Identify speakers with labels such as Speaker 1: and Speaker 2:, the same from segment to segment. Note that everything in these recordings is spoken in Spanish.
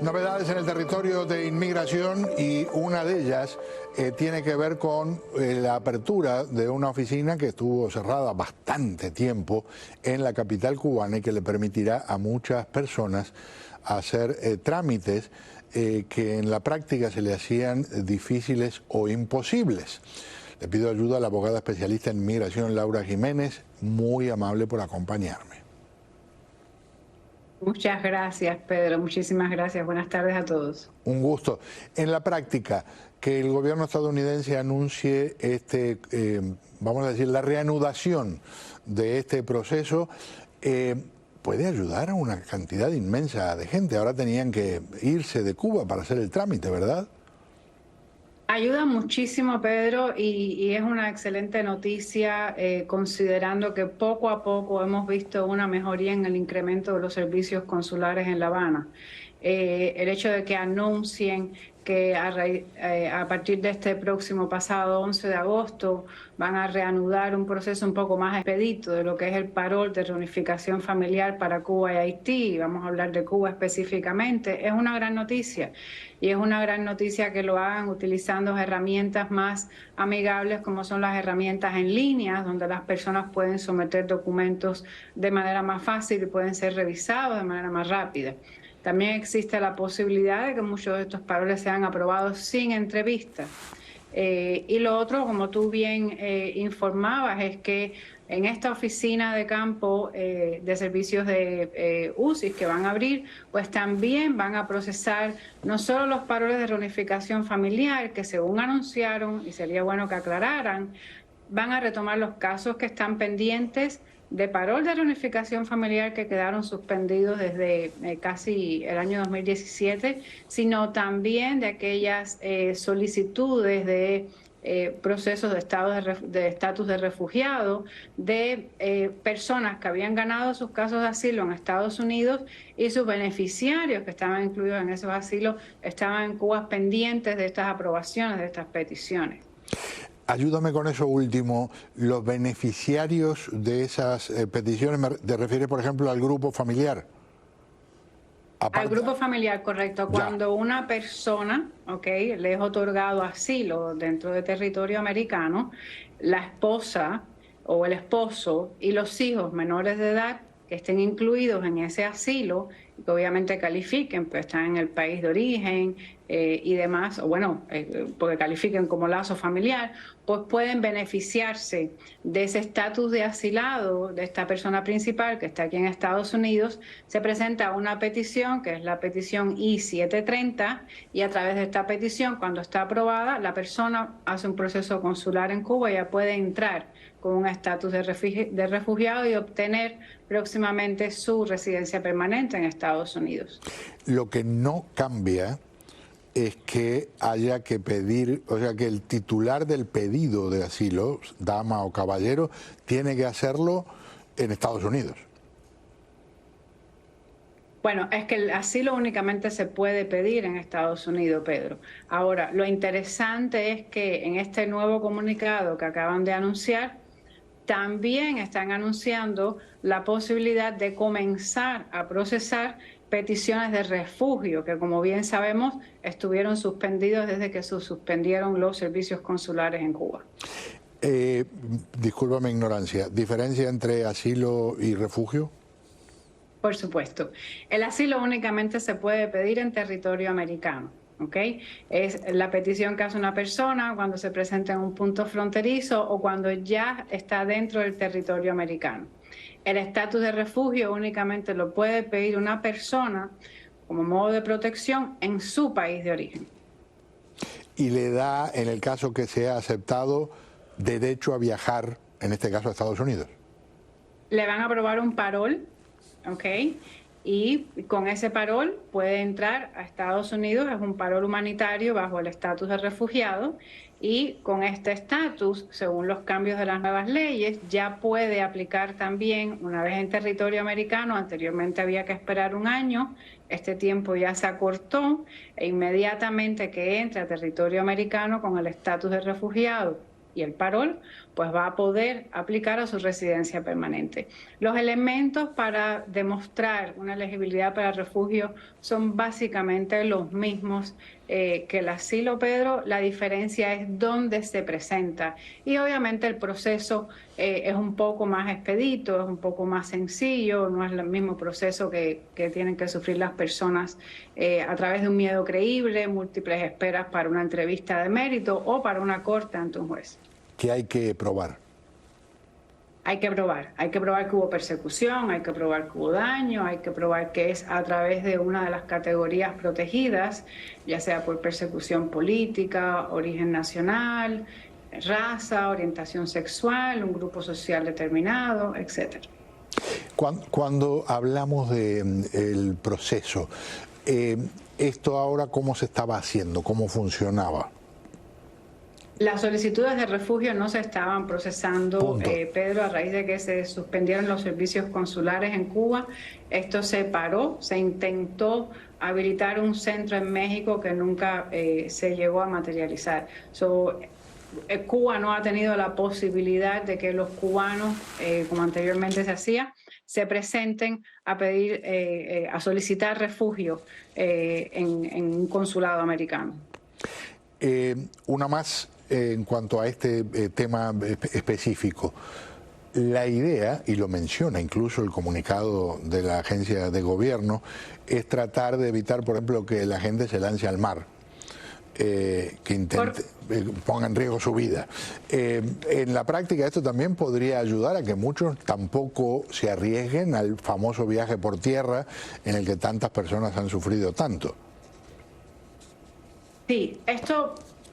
Speaker 1: Novedades en el territorio de inmigración y una de ellas tiene que ver con la apertura de una oficina que estuvo cerrada bastante tiempo en la capital cubana y que le permitirá a muchas personas hacer trámites que en la práctica se le hacían difíciles o imposibles. Le pido ayuda a la abogada especialista en inmigración Laura Jiménez, muy amable por acompañarme.
Speaker 2: Muchas gracias, Pedro. Muchísimas gracias. Buenas tardes a todos.
Speaker 1: Un gusto. En la práctica, que el gobierno estadounidense anuncie vamos a decir, la reanudación de este proceso, puede ayudar a una cantidad inmensa de gente. Ahora tenían que irse de Cuba para hacer el trámite, ¿verdad?
Speaker 2: Ayuda muchísimo, Pedro, y es una excelente noticia considerando que poco a poco hemos visto una mejoría en el incremento de los servicios consulares en La Habana. El hecho de que anuncien que a partir de este próximo pasado 11 de agosto van a reanudar un proceso un poco más expedito de lo que es el parol de reunificación familiar para Cuba y Haití, vamos a hablar de Cuba específicamente, es una gran noticia. Y es una gran noticia que lo hagan utilizando herramientas más amigables como son las herramientas en línea, donde las personas pueden someter documentos de manera más fácil y pueden ser revisados de manera más rápida. También existe la posibilidad de que muchos de estos paroles sean aprobados sin entrevista. Y lo otro, como tú bien informabas, es que en esta oficina de campo de servicios de UCIS que van a abrir, pues también van a procesar no solo los paroles de reunificación familiar, que según anunciaron, y sería bueno que aclararan, van a retomar los casos que están pendientes de parol de reunificación familiar que quedaron suspendidos desde casi el año 2017, sino también de aquellas solicitudes de procesos de estatus de refugiado, de personas que habían ganado sus casos de asilo en Estados Unidos y sus beneficiarios que estaban incluidos en esos asilos estaban en Cuba pendientes de estas aprobaciones, de estas peticiones.
Speaker 1: Ayúdame con eso último, los beneficiarios de esas peticiones, ¿te refieres por ejemplo al grupo familiar?
Speaker 2: Al grupo familiar, correcto. Cuando una persona, le es otorgado asilo dentro de territorio americano, la esposa o el esposo y los hijos menores de edad que estén incluidos en ese asilo, y que obviamente califiquen, pues están en el país de origen y demás, o bueno, porque califiquen como lazo familiar, pues pueden beneficiarse de ese estatus de asilado de esta persona principal que está aquí en Estados Unidos. Se presenta una petición, que es la petición I-730, y a través de esta petición, cuando está aprobada, la persona hace un proceso consular en Cuba y ya puede entrar con un estatus de refugiado y obtener próximamente su residencia permanente en Estados Unidos.
Speaker 1: Lo que no cambia es que haya que pedir, o sea, que el titular del pedido de asilo, dama o caballero, tiene que hacerlo en Estados Unidos.
Speaker 2: Bueno, es que el asilo únicamente se puede pedir en Estados Unidos, Pedro. Ahora, lo interesante es que en este nuevo comunicado que acaban de anunciar, también están anunciando la posibilidad de comenzar a procesar peticiones de refugio, que como bien sabemos estuvieron suspendidos desde que se suspendieron los servicios consulares en Cuba.
Speaker 1: Disculpa mi ignorancia, ¿diferencia entre asilo y refugio?
Speaker 2: Por supuesto. El asilo únicamente se puede pedir en territorio americano. Es la petición que hace una persona cuando se presenta en un punto fronterizo o cuando ya está dentro del territorio americano. El estatus de refugio únicamente lo puede pedir una persona como modo de protección en su país de origen.
Speaker 1: Y le da, en el caso que sea aceptado, derecho a viajar, en este caso a Estados Unidos.
Speaker 2: Le van a aprobar un parol, y con ese parol puede entrar a Estados Unidos, es un parol humanitario bajo el estatus de refugiado, y con este estatus, según los cambios de las nuevas leyes, ya puede aplicar también una vez en territorio americano. Anteriormente había que esperar un año, este tiempo ya se acortó, e inmediatamente que entre a territorio americano con el estatus de refugiado y el parol, pues va a poder aplicar a su residencia permanente. Los elementos para demostrar una elegibilidad para refugio son básicamente los mismos que el asilo, Pedro. La diferencia es dónde se presenta y obviamente el proceso es un poco más expedito, es un poco más sencillo, no es el mismo proceso que tienen que sufrir las personas a través de un miedo creíble, múltiples esperas para una entrevista de mérito o para una corte ante un juez.
Speaker 1: ¿Qué hay que probar?
Speaker 2: Hay que probar que hubo persecución, hay que probar que hubo daño, hay que probar que es a través de una de las categorías protegidas, ya sea por persecución política, origen nacional, raza, orientación sexual, un grupo social determinado, etc.
Speaker 1: Cuando hablamos del proceso, ¿esto ahora cómo se estaba haciendo? ¿Cómo funcionaba?
Speaker 2: Las solicitudes de refugio no se estaban procesando, Pedro, a raíz de que se suspendieron los servicios consulares en Cuba. Esto se paró, se intentó habilitar un centro en México que nunca se llegó a materializar. Cuba no ha tenido la posibilidad de que los cubanos, como anteriormente se hacía, se presenten a pedir, a solicitar refugio en un consulado americano.
Speaker 1: Una más en cuanto a este tema específico. La idea, y lo menciona incluso el comunicado de la agencia de gobierno, es tratar de evitar, por ejemplo, que la gente se lance al mar, que intente, ponga en riesgo su vida. En la práctica esto también podría ayudar a que muchos tampoco se arriesguen al famoso viaje por tierra en el que tantas personas han sufrido tanto.
Speaker 2: Sí,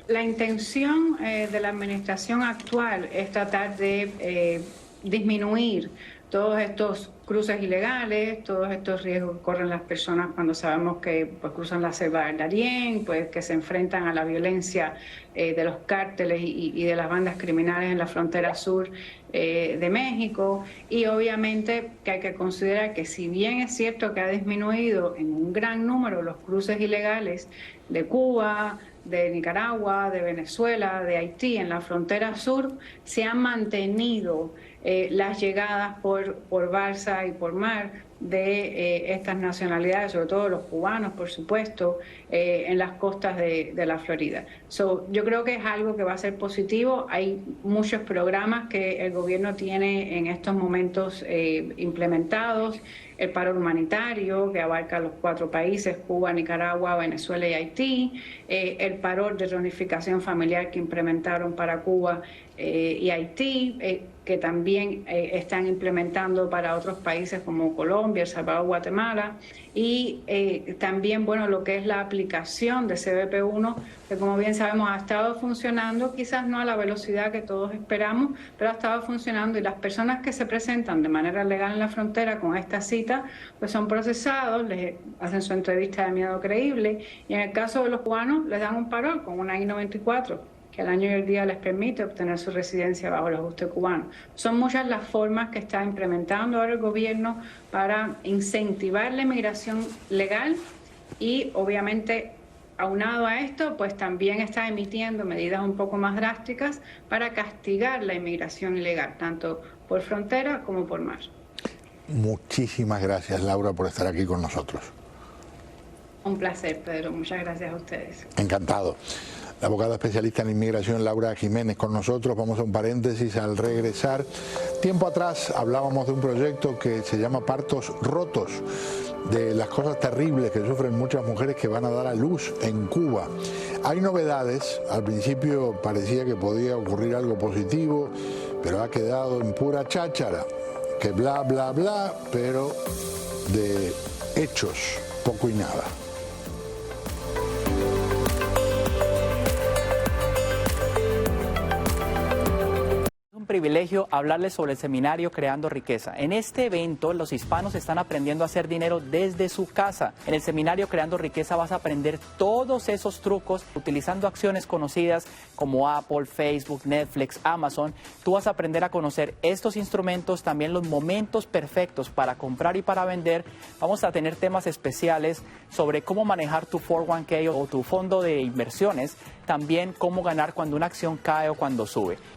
Speaker 2: la intención de la administración actual es tratar de disminuir todos estos cruces ilegales, todos estos riesgos que corren las personas cuando sabemos que pues, cruzan la selva del Darién, pues, que se enfrentan a la violencia de los cárteles y de las bandas criminales en la frontera sur de México. Y obviamente que hay que considerar que si bien es cierto que ha disminuido en un gran número los cruces ilegales de Cuba, de Nicaragua, de Venezuela, de Haití, en la frontera sur, se han mantenido las llegadas por balsa y por mar de estas nacionalidades, sobre todo los cubanos, por supuesto, en las costas de la Florida. Yo creo que es algo que va a ser positivo. Hay muchos programas que el gobierno tiene en estos momentos implementados. El paro humanitario, que abarca los 4 países, Cuba, Nicaragua, Venezuela y Haití, el paro de reunificación familiar que implementaron para Cuba y Haití, que también están implementando para otros países como Colombia, El Salvador, Guatemala, y también, bueno, lo que es la aplicación de CBP-1, que como bien sabemos ha estado funcionando, quizás no a la velocidad que todos esperamos, pero ha estado funcionando, y las personas que se presentan de manera legal en la frontera con esta cita, pues son procesados, les hacen su entrevista de miedo creíble, y en el caso de los cubanos les dan un parol con una I-94, que al año y el día les permite obtener su residencia bajo el ajuste cubano. Son muchas las formas que está implementando ahora el gobierno para incentivar la inmigración legal y, obviamente, aunado a esto, pues también está emitiendo medidas un poco más drásticas para castigar la inmigración ilegal, tanto por frontera como por mar.
Speaker 1: Muchísimas gracias, Laura, por estar aquí con nosotros.
Speaker 2: Un placer, Pedro. Muchas gracias a ustedes.
Speaker 1: Encantado. La abogada especialista en inmigración Laura Jiménez con nosotros. Vamos a un paréntesis al regresar. Tiempo atrás hablábamos de un proyecto que se llama Partos Rotos, de las cosas terribles que sufren muchas mujeres que van a dar a luz en Cuba. Hay novedades. Al principio parecía que podía ocurrir algo positivo, pero ha quedado en pura cháchara, que bla, bla, bla, pero de hechos poco y nada.
Speaker 3: Privilegio hablarles sobre el seminario Creando Riqueza. En este evento los hispanos están aprendiendo a hacer dinero desde su casa. En el seminario Creando Riqueza vas a aprender todos esos trucos utilizando acciones conocidas como Apple, Facebook, Netflix, Amazon. Tú vas a aprender a conocer estos instrumentos, también los momentos perfectos para comprar y para vender. Vamos a tener temas especiales sobre cómo manejar tu 401k o tu fondo de inversiones, también cómo ganar cuando una acción cae o cuando sube.